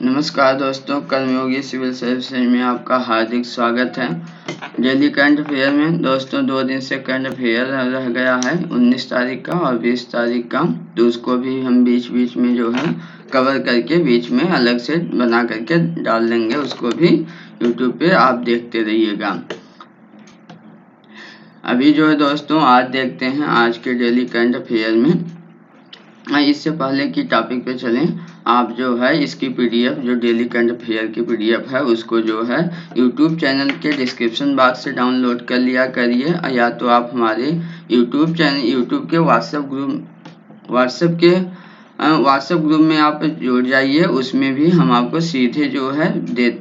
नमस्कार दोस्तों, कर्मयोगी civil services में आपका हार्दिक स्वागत है। डेली करंट अफेयर में दोस्तों 2 दिन से करंट अफेयर रह गया है, 19 तारीख का और 20 तारीख का। तो उसको भी हम बीच बीच में जो है कवर करके बीच में अलग से बना करके डाल देंगे, उसको भी यूट्यूब पे आप देखते रहिएगा। अभी जो है दोस्तों आज देखते हैं आज के डेली करंट अफेयर में। इससे पहले की टॉपिक पे चलें, आप जो है इसकी पीडीएफ जो डेली करंट अफेयर की पीडीएफ है उसको जो है यूट्यूब चैनल के डिस्क्रिप्शन बॉक्स से डाउनलोड कर लिया करिए, या तो आप हमारे यूट्यूब के व्हाट्सएप ग्रुप में आप जुड़ जाइए। उसमें भी हम आपको सीधे जो है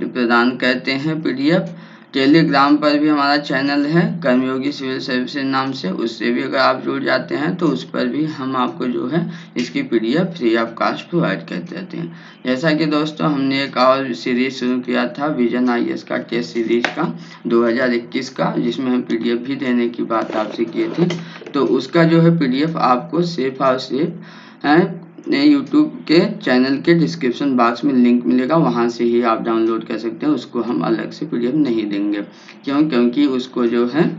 प्रदान करते हैं पीडीएफ। टेलीग्राम पर भी हमारा चैनल है कर्मयोगी सिविल सर्विसेज नाम से, उससे भी अगर आप जुड़ जाते हैं तो उस पर भी हम आपको जो है इसकी PDF free of cost provide करते रहते हैं। जैसा कि दोस्तों हमने एक और सीरीज शुरू किया था विजन आईएएस का टेस्ट सीरीज का 2021 का, जिसमें हम पीडीएफ भी देने की बात आपसे किए थे। तो उसका जो है पीडीएफ आपको सिर्फ और सिर्फ यूट्यूब के चैनल के डिस्क्रिप्शन बॉक्स में लिंक मिलेगा, वहां से ही आप डाउनलोड कर सकते हैं। उसको हम अलग से पीडीएफ नहीं देंगे, क्योंकि उसको जो है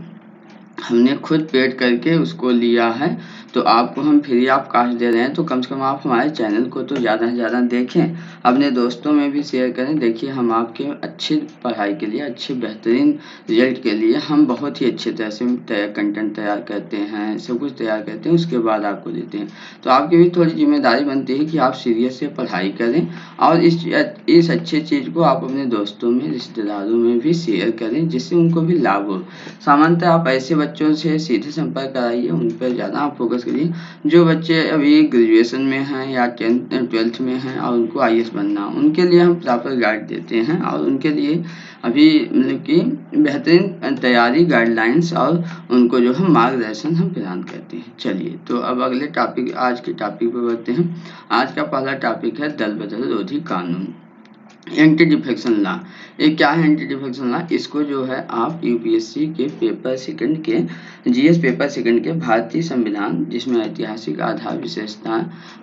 हमने खुद पेड करके उसको लिया है, तो आपको हम फ्री ऑफ कॉस्ट दे रहे हैं। तो कम से कम आप हमारे चैनल को तो ज़्यादा से ज़्यादा देखें, अपने दोस्तों में भी शेयर करें। देखिए हम आपके अच्छी पढ़ाई के लिए, अच्छे बेहतरीन रिजल्ट के लिए हम बहुत ही अच्छे तरह से कंटेंट तैयार करते हैं, सब कुछ तैयार करते हैं, उसके बाद आपको देते हैं। तो आपकी भी थोड़ी जिम्मेदारी बनती है कि आप सीरियस से पढ़ाई करें और इस अच्छी चीज़ को आप अपने दोस्तों में, रिश्तेदारों में भी शेयर करें, जिससे उनको भी लाभ हो। सामान्यतः आप ऐसे बच्चों से सीधे संपर्क कराइए, उन पर ज़्यादा आप फोकस करिए जो बच्चे अभी ग्रेजुएशन में हैं या 12th में हैं और उनको आईएएस बनना, उनके लिए हम प्रॉपर गाइड देते हैं और उनके लिए अभी मतलब कि बेहतरीन तैयारी गाइडलाइंस और उनको जो है मार्गदर्शन हम प्रदान करते हैं। चलिए तो अब अगले टॉपिक, आज के टॉपिक पर बढ़ते हैं। आज का पहला टॉपिक है दल बदल रोधी कानून, एंटी डिफेक्शन लॉ। ये क्या है एंटी डिफेक्शन लॉ? इसको जो है आप यूपीएससी के पेपर सेकंड के जीएस पेपर सेकंड के भारतीय संविधान, जिसमें ऐतिहासिक आधार, विशेषता,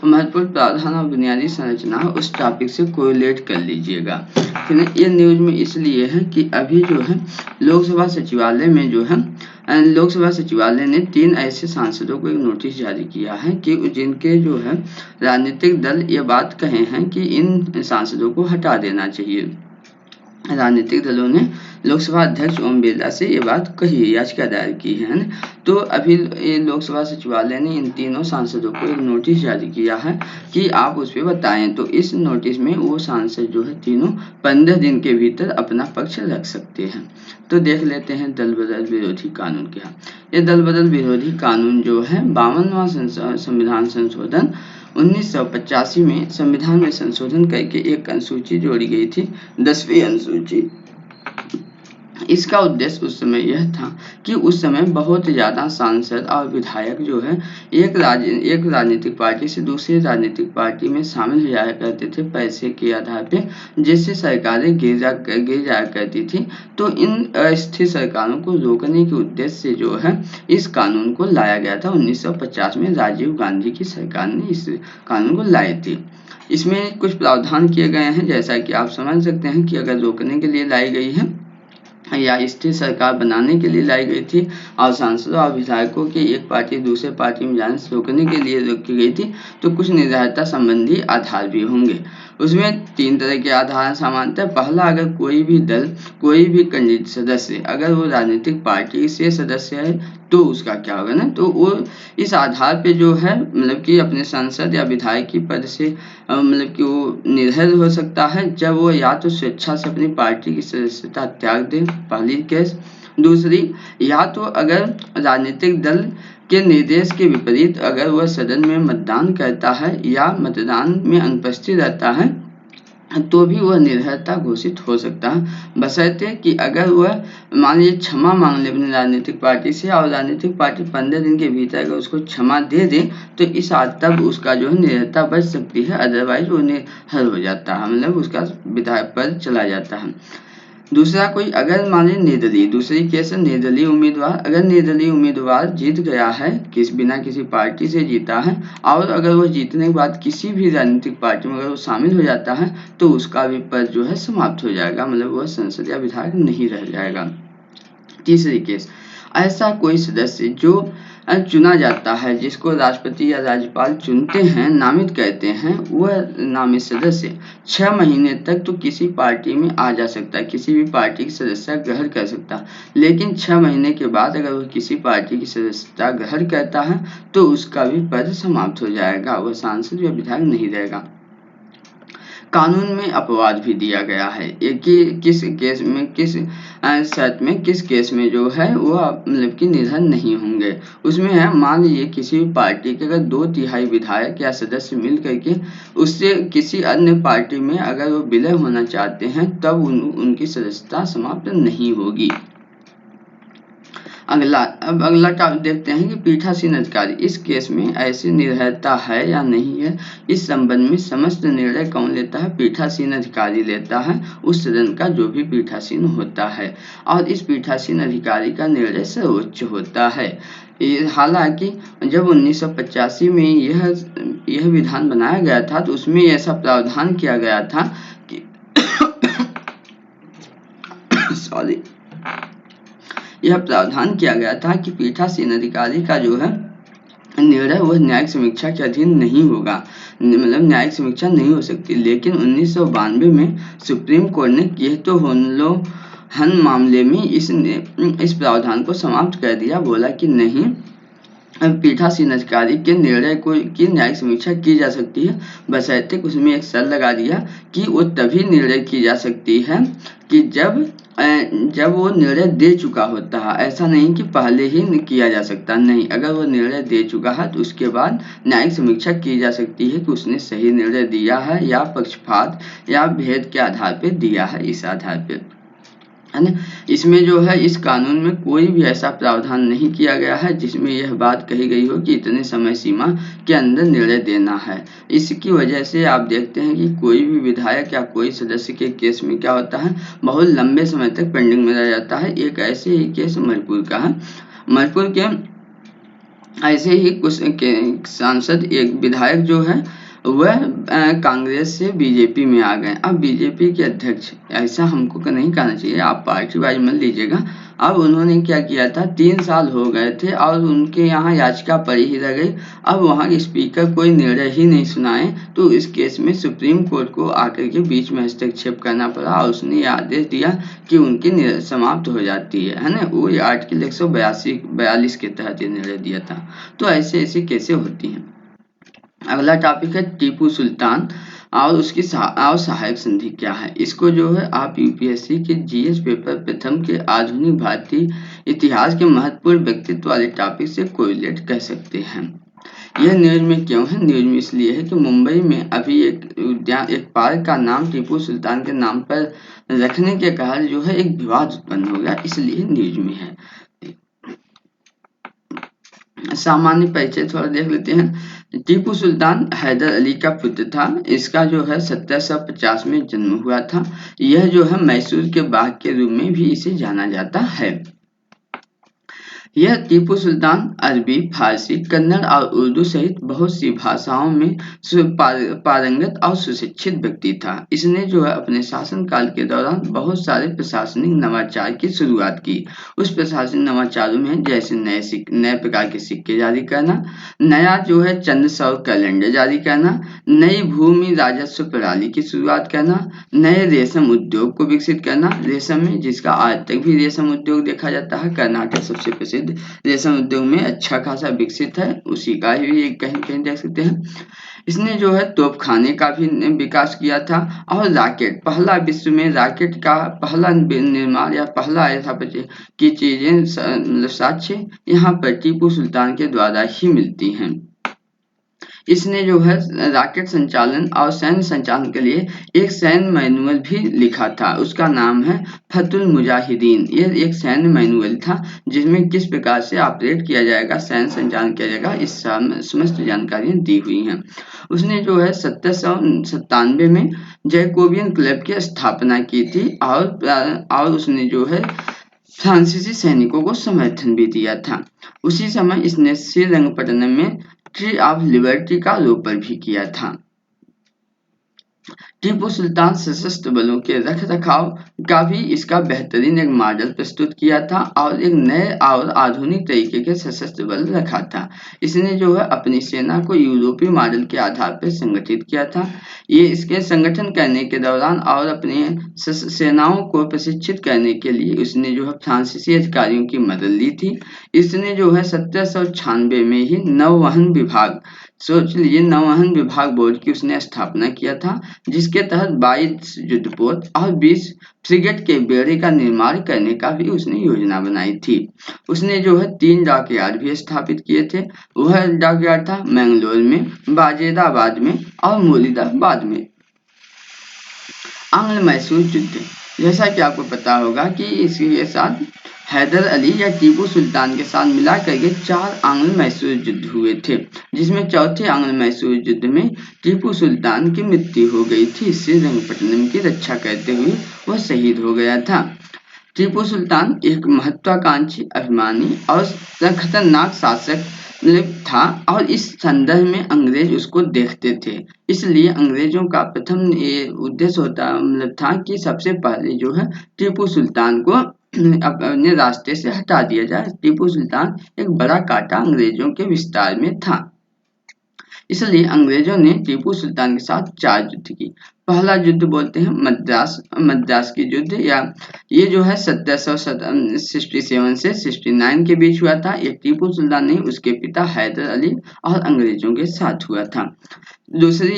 महत्वपूर्ण प्रावधान और बुनियादी संरचना, उस टॉपिक से कोरिलेट कर लीजिएगा। ये न्यूज में इसलिए है कि अभी जो है लोकसभा सचिवालय में जो है लोकसभा सचिवालय ने 3 ऐसे सांसदों को एक नोटिस जारी किया है कि जिनके जो है राजनीतिक दल ये बात कहे हैं कि इन सांसदों को हटा देना चाहिए। राजनीतिक दलों ने लोकसभा अध्यक्ष ओम बिरला से ये बात कही है, याचिका दायर की है ना। तो अभी लोकसभा सचिवालय ने इन तीनों सांसदों को एक नोटिस जारी किया है कि आप उस पर बताएं। तो इस नोटिस में वो सांसद जो है तीनों 15 दिन के भीतर अपना पक्ष रख सकते हैं। तो देख लेते हैं दल बदल विरोधी कानून क्या। ये दल बदल विरोधी कानून जो है 52वां संविधान संशोधन 1985 में संविधान में संशोधन करके एक अनुसूची जोड़ी गई थी, 10वीं अनुसूची। इसका उद्देश्य उस समय यह था कि उस समय बहुत ज़्यादा सांसद और विधायक जो है एक राजनीतिक पार्टी से दूसरी राजनीतिक पार्टी में शामिल हो जाया करते थे पैसे के आधार पे, जिससे सरकारें गिर जाया करती थी। तो इन अस्थिर सरकारों को रोकने के उद्देश्य से जो है इस कानून को लाया गया था। 1950 में राजीव गांधी की सरकार ने इस कानून को लाई थी। इसमें कुछ प्रावधान किए गए हैं, जैसा कि आप समझ सकते हैं कि अगर रोकने के लिए लाई गई है या स्थिर सरकार बनाने के लिए लाई गई थी और सांसदों और विधायकों की एक पार्टी दूसरे पार्टी में जाने से रोकने के लिए रोकी गई थी, तो कुछ निर्धारिता संबंधी आधार भी होंगे। उसमें 3 तरह के आधार हैं सामान्यतः। पहला, अगर कोई भी दल, कोई भी कैंडिडेट सदस्य अगर वो राजनीतिक पार्टी से सदस्य है तो उसका क्या होगा ना, तो वो इस आधार पे जो है मतलब कि अपने सांसद या विधायक की पद से मतलब कि वो निर्हर हो सकता है जब वो या तो स्वेच्छा से अपनी पार्टी की सदस्यता त्याग दे, पहली केस। दूसरी, या तो अगर राजनीतिक दल के निर्देश के विपरीत अगर वह सदन में मतदान करता है या मतदान में अनुपस्थित रहता है तो भी वह निर्भरता घोषित हो सकता है, बशर्ते कि अगर वह मान लीजिए क्षमा मांग ले अपनी राजनीतिक पार्टी से और राजनीतिक पार्टी 15 दिन के भीतर अगर उसको क्षमा दे दे तो इस तब उसका जो है निर्भरता बच सकती है, अदरवाइज वो निर्भर हो जाता है, मतलब उसका विधायक पद चला जाता है। दूसरा कोई अगर मान लीजिए निर्दलीय, दूसरी केस है निर्दलीय उम्मीदवार। अगर निर्दलीय उम्मीदवार जीत गया है, बिना किसी पार्टी से जीता है, और अगर वो जीतने के बाद किसी भी राजनीतिक पार्टी में अगर वो शामिल हो जाता है तो उसका भी पद जो है समाप्त हो जाएगा, मतलब वह संसद या विधायक नहीं रह जाएगा। तीसरी केस, ऐसा कोई सदस्य जो चुना जाता है, जिसको राष्ट्रपति या राज्यपाल चुनते हैं, नामित कहते हैं, वह नामित सदस्य 6 महीने तक तो किसी पार्टी में आ जा सकता है, किसी भी पार्टी की सदस्यता ग्रहण कर सकता है। लेकिन 6 महीने के बाद अगर वह किसी पार्टी की सदस्यता ग्रहण करता है तो उसका भी पद समाप्त हो जाएगा, वह सांसद या विधायक नहीं रहेगा। कानून में अपवाद भी दिया गया है, एक किस केस में, किस शर्त में, किस केस में जो है वो मतलब कि निधन नहीं होंगे। उसमें है, मान लीजिए किसी भी पार्टी के अगर 2/3 विधायक या सदस्य मिल करके उससे किसी अन्य पार्टी में अगर वो विलय होना चाहते हैं तब उनकी सदस्यता समाप्त नहीं होगी। अब अगला टॉपिक देखते हैं कि पीठासीन अधिकारी, इस केस में ऐसी निर्भरता है या नहीं है, इस संबंध में समस्त निर्णय कौन लेता है, पीठासीन अधिकारी लेता है, उस सदन का जो भी पीठासीन होता है, और इस पीठासीन अधिकारी का निर्णय सर्वोच्च होता है। हालांकि जब 1985 में यह विधान बनाया गया था तो उसमें ऐसा प्रावधान किया गया था कि सॉरी यह प्रावधान किया गया था कि पीठासीन अधिकारी का जो है निर्णय वह न्यायिक समीक्षा के अधीन नहीं होगा, मतलब न्यायिक समीक्षा नहीं हो सकती। लेकिन 1992 में सुप्रीम कोर्ट ने केतो होनलोहन मामले में इस प्रावधान को समाप्त कर दिया, बोला कि नहीं, पीठासीन अधिकारी के निर्णय की न्यायिक समीक्षा की जा सकती है, बशर्ते उसमें एक शर्त लगा दिया कि वो तभी निर्णय की जा सकती है कि जब वो निर्णय दे चुका होता है। ऐसा नहीं कि पहले ही किया जा सकता, नहीं, अगर वो निर्णय दे चुका है तो उसके बाद न्यायिक समीक्षा की जा सकती है कि उसने सही निर्णय दिया है या पक्षपात या भेद के आधार पर दिया है, इस आधार पर, है ना। इसमें जो है इस कानून में कोई भी ऐसा प्रावधान नहीं किया गया है जिसमें यह बात कही गई हो कि इतने समय सीमा के अंदर निर्णय देना है। इसकी वजह से आप देखते हैं कि कोई भी विधायक या कोई सदस्य के केस में क्या होता है, बहुत लंबे समय तक पेंडिंग में रह जाता है। एक ऐसे ही केस मणिपुर का है। मणिपुर के ऐसे ही कुछ सांसद, एक विधायक जो है वह कांग्रेस से बीजेपी में आ गए। अब बीजेपी के अध्यक्ष, ऐसा हमको नहीं कहना चाहिए, आप पार्टी वाइज मत लीजिएगा। अब उन्होंने क्या किया था, 3 साल हो गए थे और उनके यहाँ याचिका पड़ी ही रह गई। अब वहाँ के स्पीकर कोई निर्णय ही नहीं सुनाए तो इस केस में सुप्रीम कोर्ट को आकर के बीच में हस्तक्षेप करना पड़ा और उसने ये आदेश दिया कि उनकी समाप्त हो जाती है ना। वो आर्टिकल 142 के तहत ये निर्णय दिया था। तो ऐसे केसें होती हैं। अगला टॉपिक है टीपू सुल्तान और उसकी सहायक संधि क्या है। इसको जो है आप यूपीएससी के जीएस पेपर प्रथम के आधुनिक भारतीय इतिहास के महत्वपूर्ण व्यक्तित्व वाले टॉपिक से कोरिलेट कर सकते हैं। यह न्यूज में क्यों है, न्यूज में इसलिए है कि मुंबई में अभी एक पार्क का नाम टीपू सुल्तान के नाम पर रखने के कारण जो है एक विवाद उत्पन्न हो गया, इसलिए न्यूज में है। सामान्य परिचय थोड़ा देख लेते हैं। टीपू सुल्तान हैदर अली का पुत्र था। इसका जो है 1750 में जन्म हुआ था। यह जो है मैसूर के बाग के रूप में भी इसे जाना जाता है। यह टीपू सुल्तान अरबी, फारसी, कन्नड़ और उर्दू सहित बहुत सी भाषाओं में पारंगत और सुशिक्षित व्यक्ति था। इसने जो है अपने शासनकाल के दौरान बहुत सारे प्रशासनिक नवाचार की शुरुआत की। उस प्रशासनिक नवाचारों में जैसे नए प्रकार के सिक्के जारी करना, नया जो है चंद सौ कैलेंडर जारी करना, नई भूमि राजस्व प्रणाली की शुरुआत करना, नए रेशम उद्योग को विकसित करना। रेशम में, जिसका आज तक भी रेशम उद्योग देखा जाता है, कर्नाटक सबसे प्रसिद्ध रेशम उद्योग में अच्छा खासा विकसित है, उसी का ही कहीं देख सकते हैं। इसने जो है तोपखाने का भी विकास किया था और रॉकेट, पहला विश्व में रॉकेट का पहला निर्माण या पहला ऐसा की चीजें साक्ष्य यहाँ पर टीपू सुल्तान के द्वारा ही मिलती हैं। इसने जो है रॉकेट संचालन और सैन्य संचालन के लिए एक सैन्य मैनुअल भी लिखा था, उसका नाम है फतुल मुजाहिदीन। ये एक सैन्य मैनुअल था जिसमें किस प्रकार से ऑपरेट किया जाएगा, सैन्य संचालन किया जाएगा, इस समस्त जानकारियां दी हुई हैं। उसने जो है 1797 में जैकोबियन क्लब की स्थापना की थी और उसने जो है फ्रांसीसी सैनिकों को समर्थन भी दिया था। उसी समय इसने श्रीरंगपट्टनम में ट्री ऑफ लिबर्टी का रोपण भी किया था। टीपू सुल्तान सशस्त्र बलों के रखरखाव का भी इसका बेहतरीन एक मॉडल प्रस्तुत किया था और एक नए और आधुनिक तरीके के सशस्त्र बल रखा था। इसने जो है अपनी सेना को यूरोपीय मॉडल के आधार पर संगठित किया था। ये इसके संगठन करने के दौरान और अपने सेनाओं को प्रशिक्षित करने के लिए उसने जो है फ्रांसीसी अधिकारियों की मदद ली थी। इसने जो है 1796 में ही नौवहन विभाग, सोच लीजिए, नौवहन विभाग बोर्ड की उसने स्थापना किया था, जिसके तहत 22 युद्धपोत और 20 फ्रिगेट के बेड़े का निर्माण करने का भी उसने योजना बनाई थी। उसने जो है 3 डॉकयार्ड भी स्थापित किए थे। वह डॉकयार्ड था मैंगलोर में, वाजिदाबाद में और मुरादाबाद में। आंग्ल मैसूर युद्ध, जैसा कि आपको पता होगा कि इसके साथ हैदर अली या टीपू सुल्तान के साथ मिला करके 4 आंग्ल मैसूर युद्ध हुए थे, जिसमें चौथे आंग्ल मैसूर युद्ध में टीपू सुल्तान की मृत्यु हो गई थी। श्रीरंगपट्टनम की रक्षा करते हुए वह शहीद हो गया था। टीपू सुल्तान एक महत्वाकांक्षी, अभिमानी और खतरनाक शासक था और इस संदर्भ में अंग्रेज उसको देखते थे। इसलिए अंग्रेजों का प्रथम ये उद्देश्य था कि सबसे पहले जो है टीपू सुल्तान को अपने रास्ते से हटा दिया जाए। टीपू सुल्तान एक बड़ा कांटा अंग्रेजों के विस्तार में था। इसलिए अंग्रेजों ने टीपू सुल्तान के साथ 4 युद्ध की। पहला युद्ध बोलते हैं मद्रास की युद्ध, या ये जो है 1767 से 69 के बीच हुआ था। ये टीपू सुल्तान नहीं, उसके पिता हैदर अली और अंग्रेजों के साथ हुआ था। दूसरी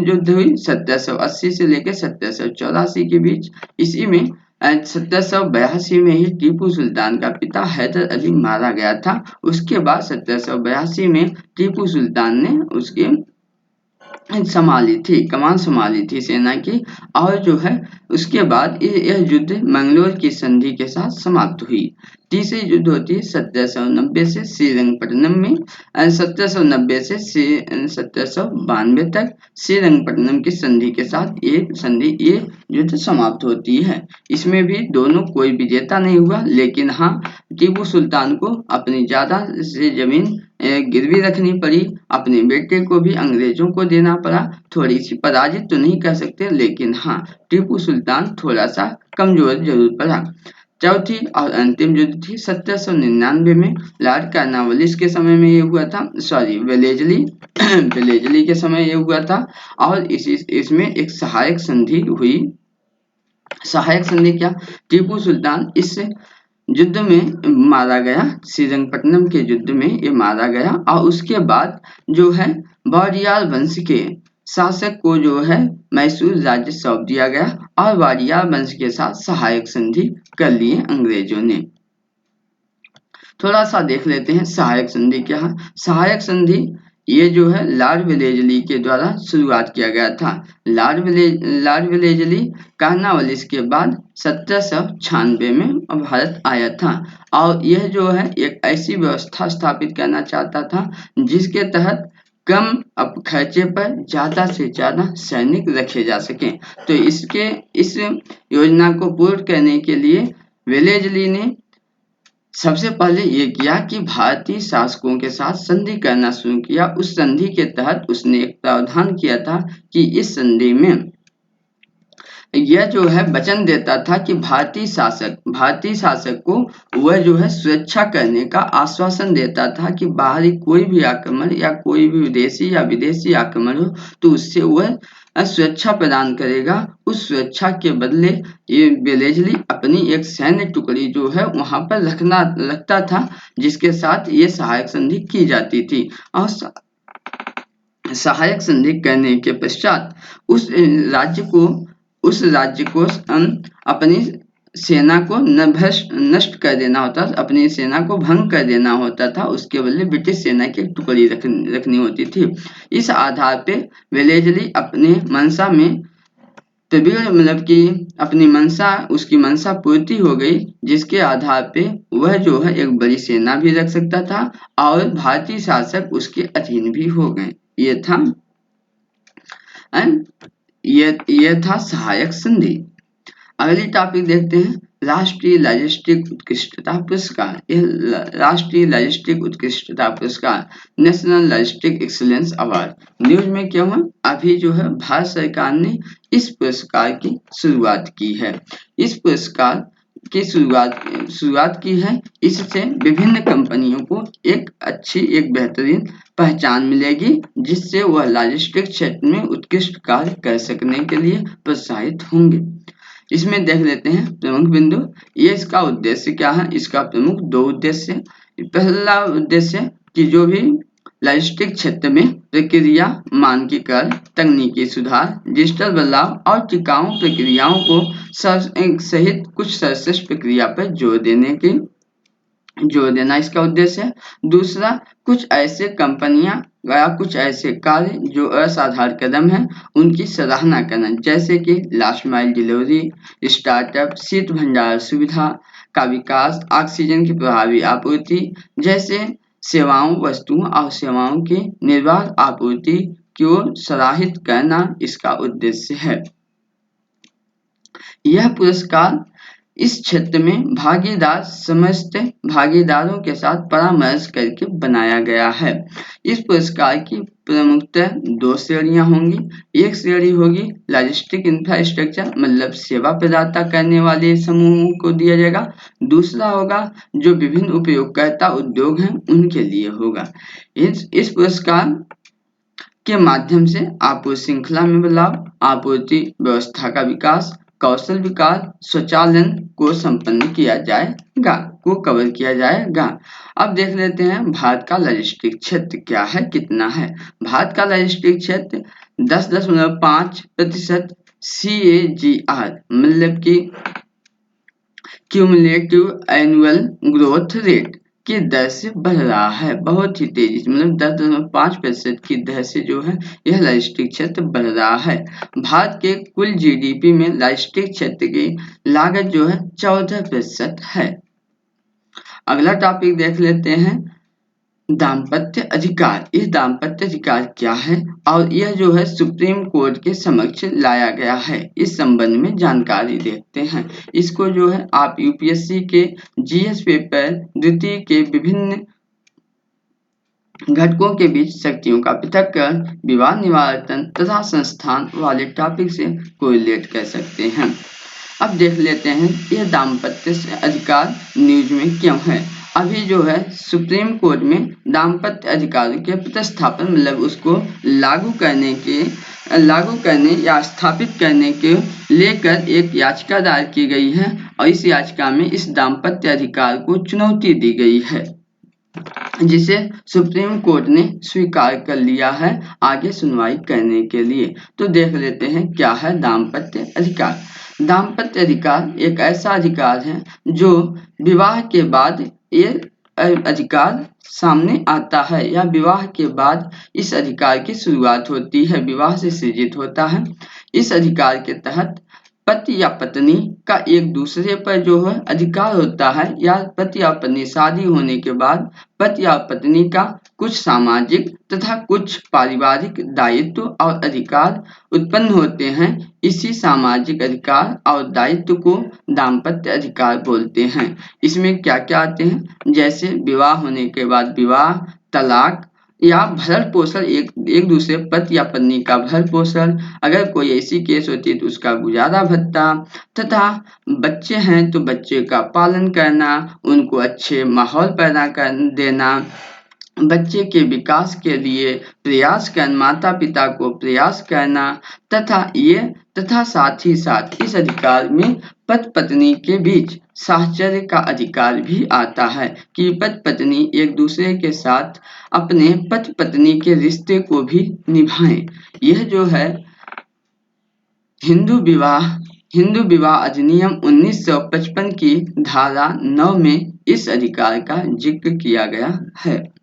युद्ध हुई 1780 से लेकर 1784 के बीच। इसी में 1782 में ही टीपू सुल्तान का पिता हैदर अली मारा गया था। उसके बाद 1782 में टीपू सुल्तान ने उसकी कमान संभाली थी सेना की, और जो है उसके बाद यह युद्ध मंगलोर की संधि के साथ समाप्त हुई। तीसरी युद्ध होती है 1790 से श्रीरंगपट्टनम में, 1790 से 1792 तक श्रीरंगपट्टनम की संधि के साथ ये युद्ध समाप्त होती है। इसमें भी दोनों कोई विजेता नहीं हुआ, लेकिन हाँ, टीपू सुल्तान को अपनी ज्यादा से जमीन गिरवी रखनी पड़ी, अपने बेटे को भी अंग्रेजों को देना पड़ा। थोड़ी सी पराजित तो नहीं कह सकते, लेकिन हाँ, टीपू सुल्तान थोड़ा सा कमजोर जरूर पड़ा। चौथी और अंतिम युद्ध थी 1799 में, लॉर्ड कॉर्नवालिस के समय में ये हुआ था, वेलेजली के समय ये हुआ था। और इसमें एक सहायक संधि हुई। सहायक संधि क्या? टीपू सुल्तान इस युद्ध में मारा गया, श्रीरंगपट्टनम के युद्ध में ये मारा गया, और उसके बाद जो है वाडियार वंश के शासक को जो है मैसूर राज्य सौंप दिया गया और वाडियार वंश के साथ सहायक संधि कर लिए अंग्रेजों ने। थोड़ा सा देख लेते हैं सहायक संधि क्या है। सहायक संधि ये जो है लॉर्ड वेलेजली के द्वारा शुरुआत किया गया था। लॉर्ड वेलेजली कॉर्नवालिस के बाद 1796 में भारत आया था, और यह जो है एक ऐसी व्यवस्था स्थापित करना चाहता था जिसके तहत कम खर्चे पर ज्यादा से ज्यादा सैनिक रखे जा सकें। तो इस योजना को पूर्ण करने के लिए वेलेजली ने सबसे पहले ये किया कि भारतीय शासकों के साथ संधि करना शुरू किया। उस संधि के तहत उसने एक प्रावधान किया था कि इस संधि में यह जो है वचन देता था कि भारतीय शासक को वह जो है सुरक्षा करने का आश्वासन देता था कि बाहरी कोई भी आक्रमण या कोई भी विदेशी या विदेशी आक्रमण हो तो उससे वह सुरक्षा प्रदान करेगा। उस सुरक्षा के बदले ये वेलेजली अपनी एक सैन्य टुकड़ी जो है वहां पर रखता था, जिसके साथ ये सहायक संधि की जाती थी। और सहायक संधि करने के पश्चात उस राज्य को अपनी सेना को नष्ट कर देना होता था, अपनी सेना को भंग कर देना होता था, उसके बदले ब्रिटिश सेना की एक टुकड़ी रखनी होती थी। इस आधार पे वेलेजली अपने मंशा में मतलब कि अपनी उसकी मंशा पूर्ति हो गई, जिसके आधार पे वह जो है एक बड़ी सेना भी रख सकता था और भारतीय शासक उसके अधीन भी हो गए। ये था सहायक संधि। अगली टॉपिक देखते हैं, राष्ट्रीय लॉजिस्टिक उत्कृष्टता पुरस्कार। यह राष्ट्रीय लॉजिस्टिक उत्कृष्टता पुरस्कार, national logistic excellence award news में क्यों है? अभी जो है भारत सरकार ने इस पुरस्कार की शुरुआत की है। इस पुरस्कार की शुरुआत की है, इससे विभिन्न कंपनियों को एक बेहतरीन पहचान मिलेगी, जिससे वह लॉजिस्टिक क्षेत्र में उत्कृष्ट कार्य कर सकने के लिए प्रोत्साहित होंगे। इसमें देख लेते हैं प्रमुख बिंदु। ये इसका उद्देश्य क्या है? इसका प्रमुख 2 उद्देश्य। पहला उद्देश्य कि जो भी लॉजिस्टिक क्षेत्र में प्रक्रिया मानकीकरण, तकनीकी सुधार, डिजिटल बदलाव और टिकाऊ प्रक्रियाओं को सहित कुछ सर्वश्रेष्ठ प्रक्रिया पर जोर देना इसका उद्देश्य है। दूसरा, कुछ ऐसे कंपनियां या कुछ ऐसे कार्य जो असाधारण कदम है, उनकी सराहना करना, जैसे कि लास्ट माइल डिलीवरी, स्टार्टअप, शीत भंडार सुविधा का विकास, ऑक्सीजन की प्रभावी आपूर्ति जैसे सेवाओं, वस्तुओं और सेवाओं की निर्बाध आपूर्ति को सराहित करना इसका उद्देश्य है। यह पुरस्कार इस क्षेत्र में समस्त भागीदारों के साथ परामर्श करके बनाया गया है। इस पुरस्कार की प्रमुखतः 2 श्रेणियां होंगी। एक श्रेणी होगी लॉजिस्टिक इंफ्रास्ट्रक्चर, मतलब सेवा प्रदाता करने वाले समूहों को दिया जाएगा। दूसरा होगा जो विभिन्न उपयोगकर्ता उद्योग हैं, उनके लिए होगा। इस पुरस्कार के माध्यम से आपूर्ति श्रृंखला में बदलाव, आपूर्ति व्यवस्था का विकास, कौशल विकास, स्वचालन को संपन्न किया जाएगा, को कवर किया जाएगा। अब देख लेते हैं भारत का लॉजिस्टिक क्षेत्र क्या है, कितना है। भारत का लॉजिस्टिक क्षेत्र 10.5% CAGR, मतलब कि क्यूमुलेटिव एनुअल ग्रोथ रेट की दर से बढ़ रहा है, बहुत ही तेजी से, मतलब 10.5% की दर से जो है यह लॉजिस्टिक क्षेत्र बढ़ रहा है। भारत के कुल GDP में लॉजिस्टिक क्षेत्र की लागत जो है 14% है। अगला टॉपिक देख लेते हैं दाम्पत्य अधिकार। यह दाम्पत्य अधिकार क्या है और यह जो है सुप्रीम कोर्ट के समक्ष लाया गया है। इस संबंध में जानकारी देखते हैं। इसको जो है आप UPSC के GS पेपर द्वितीय के विभिन्न घटकों के बीच शक्तियों का पृथक्करण, विवाद निवारण तथा संस्थान वाले टॉपिक से कोरिलेट कर सकते हैं। अब देख लेते हैं यह दाम्पत्य अधिकार न्यूज में क्यों है। अभी जो है सुप्रीम कोर्ट में दाम्पत्य अधिकार के प्रतिस्थापन, मतलब उसको लागू करने या स्थापित करने के लेकर एक याचिका दायर की गई है और इस याचिका में इस दाम्पत्य अधिकार को चुनौती दी गई है, जिसे सुप्रीम कोर्ट ने स्वीकार कर लिया है आगे सुनवाई करने के लिए। तो देख लेते हैं क्या है दाम्पत्य अधिकार। दाम्पत्य अधिकार एक ऐसा अधिकार है जो विवाह के बाद ये अधिकार सामने आता है या विवाह के बाद इस अधिकार की शुरुआत होती है, विवाह से सृजित होता है। इस अधिकार के तहत पति या पत्नी का एक दूसरे पर जो है अधिकार होता है, या पति या पत्नी शादी होने के बाद पति या पत्नी का कुछ सामाजिक तथा कुछ पारिवारिक दायित्व और अधिकार उत्पन्न होते हैं। इसी सामाजिक अधिकार और दायित्व को दाम्पत्य अधिकार बोलते हैं। इसमें क्या क्या आते हैं, जैसे विवाह होने के बाद विवाह, तलाक या भरण पोषण, एक दूसरे पति या पत्नी का भरण पोषण, अगर कोई ऐसी केस होती है तो उसका गुजारा भत्ता, तथा बच्चे हैं तो बच्चे का पालन करना, उनको अच्छे माहौल पैदा कर देना, बच्चे के विकास के लिए प्रयास करना, माता पिता को प्रयास करना, तथा साथ ही साथ इस अधिकार में पति पत्नी के बीच साहचर्य का अधिकार भी आता है कि पति पत्नी एक दूसरे के साथ अपने पति पत्नी के रिश्ते को भी निभाएं। यह जो है हिंदू विवाह हिंदू विवाह अधिनियम 1955 की धारा 9 में इस अधिकार का जिक्र किया गया है।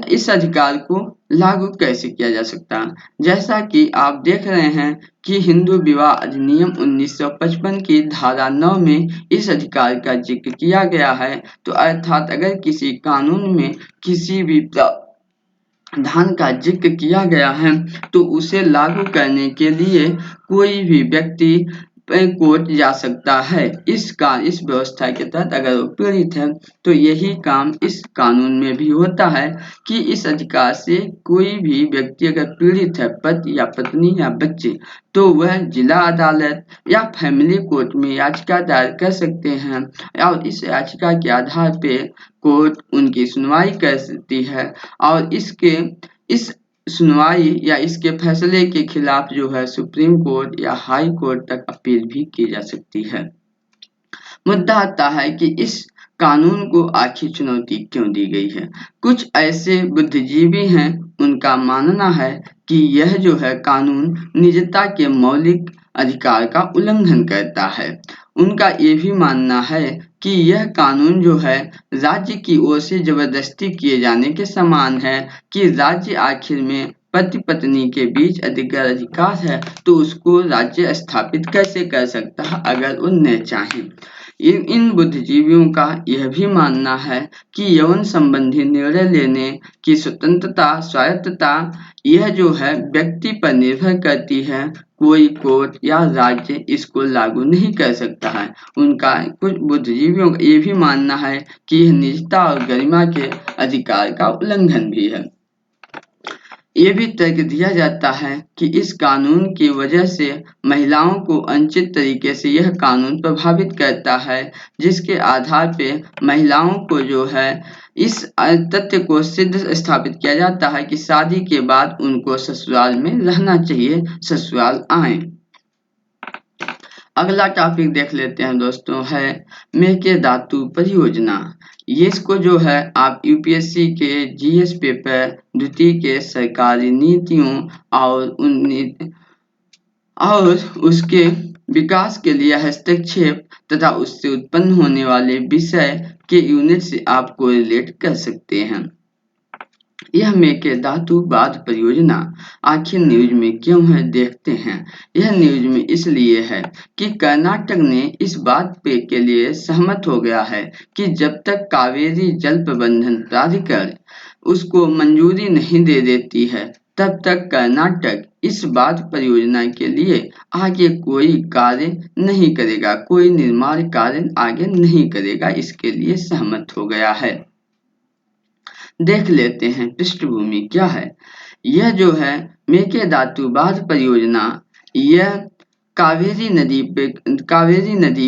इस अधिकार को लागू कैसे किया जा सकता है? जैसा कि आप देख रहे हैं कि हिंदू विवाह अधिनियम 1955 की धारा 9 में इस अधिकार का जिक्र किया गया है, तो अर्थात अगर किसी कानून में किसी भी प्रावधान का जिक्र किया गया है तो उसे लागू करने के लिए कोई भी व्यक्ति कोर्ट जा सकता है। इस व्यवस्था के तहत अगर वो पीड़ित है तो यही काम इस कानून में भी होता है कि इस अधिकार से कोई भी व्यक्ति अगर पीड़ित है, पति या पत्नी या बच्चे, तो वह जिला अदालत या फैमिली कोर्ट में याचिका दायर कर सकते हैं और इस याचिका के आधार पे कोर्ट उनकी सुनवाई कर सकती है और इस सुनवाई या इसके फैसले के खिलाफ जो है सुप्रीम कोर्ट या हाई कोर्ट तक अपील भी की जा सकती है। मुद्दा आता है कि इस कानून को आखिर चुनौती क्यों दी गई है। कुछ ऐसे बुद्धिजीवी हैं, उनका मानना है कि यह जो है कानून निजता के मौलिक अधिकार का उल्लंघन करता है। उनका ये भी मानना है कि यह कानून जो है राज्य की ओर से जबरदस्ती किए जाने के समान है कि राज्य आखिर में पति पत्नी के बीच अधिकार है तो उसको राज्य स्थापित कैसे कर सकता है अगर उन्हें चाहे। इन बुद्धिजीवियों का यह भी मानना है कि यौन संबंधी निर्णय लेने की स्वतंत्रता, स्वायत्तता यह जो है व्यक्ति पर निर्भर करती है, कोई कोर्ट या राज्य इसको लागू नहीं कर सकता है। उनका कुछ बुद्धिजीवियों का ये भी मानना है कि यह निजता और गरिमा के अधिकार का उल्लंघन भी है। ये भी तर्क दिया जाता है कि इस कानून की वजह से महिलाओं को अनुचित तरीके से यह कानून प्रभावित करता है, जिसके आधार पे महिलाओं को जो है इस तथ्य को सिद्ध स्थापित किया जाता है कि शादी के बाद उनको ससुराल में रहना चाहिए, ससुराल आएं। अगला टॉपिक देख लेते हैं दोस्तों, है मेकेदातु परियोजना। ये इसको जो है आप यूपीएससी के जीएस पेपर द्वितीय के सरकारी नीतियों और उसके विकास के लिए हस्तक्षेप तथा उससे उत्पन्न होने वाले विषय के यूनिट से आप कोरिलेट कर सकते हैं। यह मेकेदातु बांध परियोजना आखिर न्यूज में क्यों है, देखते हैं। यह न्यूज में इसलिए है कि कर्नाटक ने इस बात के लिए सहमत हो गया है कि जब तक कावेरी जल प्रबंधन प्राधिकरण उसको मंजूरी नहीं दे देती है तब तक कर्नाटक इस बांध परियोजना के लिए आगे कोई कार्य नहीं करेगा, कोई निर्माण कार्य आगे नहीं करेगा, इसके लिए सहमत हो गया है। देख लेते हैं पृष्ठभूमि क्या है। यह जो है मेकेदातु बांध परियोजना यह कावेरी नदी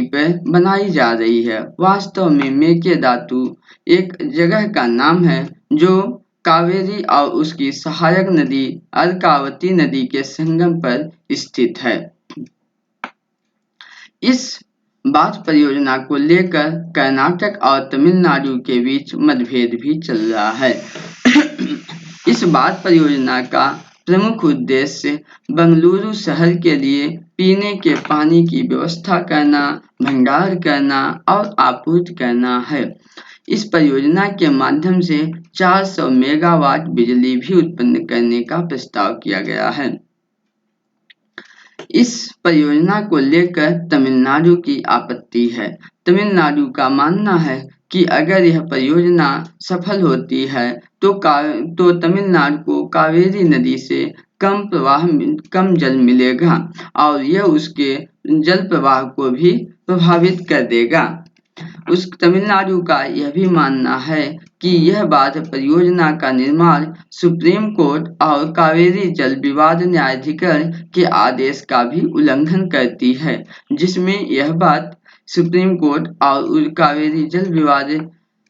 पे बनाई जा रही है। वास्तव में मेकेदातु एक जगह का नाम है जो कावेरी और उसकी सहायक नदी अर्कावती नदी के संगम पर स्थित है। इस बांध परियोजना को लेकर कर्नाटक और तमिलनाडु के बीच मतभेद भी चल रहा है। इस बांध परियोजना का प्रमुख उद्देश्य बंगलुरु शहर के लिए पीने के पानी की व्यवस्था करना, भंडार करना और आपूर्ति करना है। इस परियोजना के माध्यम से 400 मेगावाट बिजली भी उत्पन्न करने का प्रस्ताव किया गया है। इस परियोजना को लेकर तमिलनाडु की आपत्ति है। तमिलनाडु का मानना है कि अगर यह परियोजना सफल होती है तो तमिलनाडु को कावेरी नदी से कम जल मिलेगा और यह उसके जल प्रवाह को भी प्रभावित कर देगा। उस तमिलनाडु का यह भी मानना है कि यह बांध परियोजना का निर्माण सुप्रीम कोर्ट और कावेरी जल विवाद न्यायाधिकरण के आदेश का भी उल्लंघन करती है, जिसमें यह बात सुप्रीम कोर्ट और कावेरी जल विवाद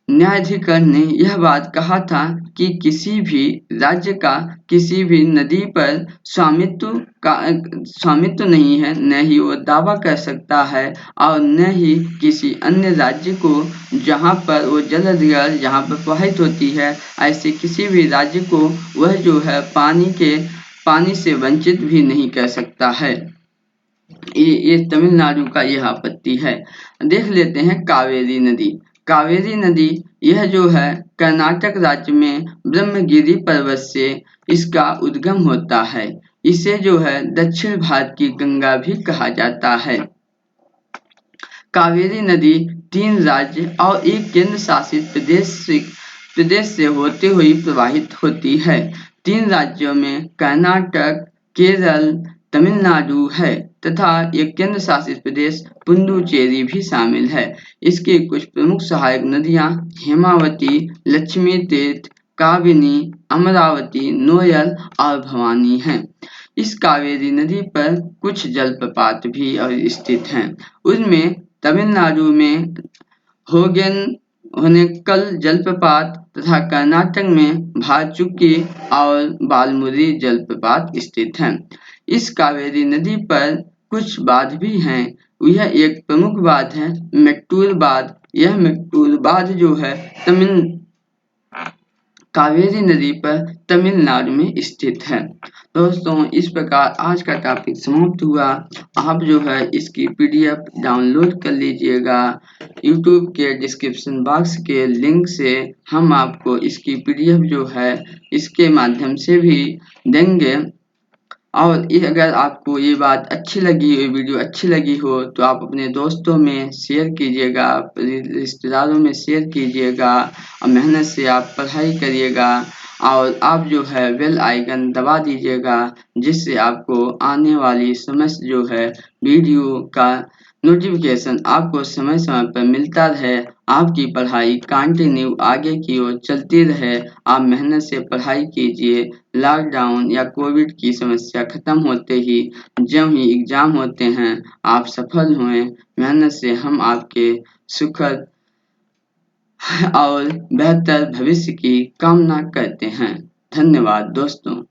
न्यायाधिकरण ने यह बात कहा था कि किसी भी राज्य का किसी भी नदी पर स्वामित्व नहीं है, न ही वो दावा कर सकता है और न ही किसी अन्य राज्य को जहाँ पर वो जल अधिकार जहाँ पर प्रवाहित होती है ऐसे किसी भी राज्य को वह जो है पानी से वंचित भी नहीं कर सकता है। ये तमिलनाडु का यह आपत्ति है। देख लेते हैं कावेरी नदी। कावेरी नदी यह जो है कर्नाटक राज्य में ब्रह्मगिरी पर्वत से इसका उद्गम होता है। इसे जो है दक्षिण भारत की गंगा भी कहा जाता है। कावेरी नदी 3 राज्य और एक केंद्र शासित प्रदेश से होते हुए प्रवाहित होती है। 3 राज्यों में कर्नाटक, केरल, तमिलनाडु है तथा एक केंद्र शासित प्रदेश पुडुचेरी भी शामिल है। इसकी कुछ प्रमुख सहायक नदियां हेमावती, लक्ष्मी तीर्थ, काबिनी, अमरावती, नोयल और भवानी हैं। इस कावेरी नदी पर कुछ जलप्रपात भी स्थित हैं। उनमें तमिलनाडु में होनेक्कल जलप्रपात तथा कर्नाटक में भाचुकी और बालमुरी जलप्रपात स्थित हैं। इस कावेरी नदी पर कुछ बांध भी हैं। यह एक प्रमुख बांध है मेट्टूर बांध। यह मेट्टूर बांध जो है कावेरी नदी पर तमिलनाडु में स्थित है। दोस्तों इस प्रकार आज का टॉपिक समाप्त हुआ। आप जो है इसकी पीडीएफ डाउनलोड कर लीजिएगा। यूट्यूब के डिस्क्रिप्शन बॉक्स के लिंक से हम आपको इसकी पीडीएफ जो है इसके माध्यम से भी देंगे। और अगर आपको ये बात अच्छी लगी, ये वीडियो अच्छी लगी हो तो आप अपने दोस्तों में शेयर कीजिएगा, रिश्तेदारों में शेयर कीजिएगा और मेहनत से आप पढ़ाई करिएगा और आप जो है बेल आइकन दबा दीजिएगा, जिससे आपको आने वाली समय से जो है वीडियो का नोटिफिकेशन आपको समय समय पर मिलता रहे। आपकी पढ़ाई कंटिन्यू आगे की ओर चलती रहे। आप मेहनत से पढ़ाई कीजिए। लॉकडाउन या कोविड की समस्या खत्म होते ही जब ही एग्जाम होते हैं आप सफल हुए। मेहनत से हम आपके सुखद और बेहतर भविष्य की कामना करते हैं। धन्यवाद दोस्तों।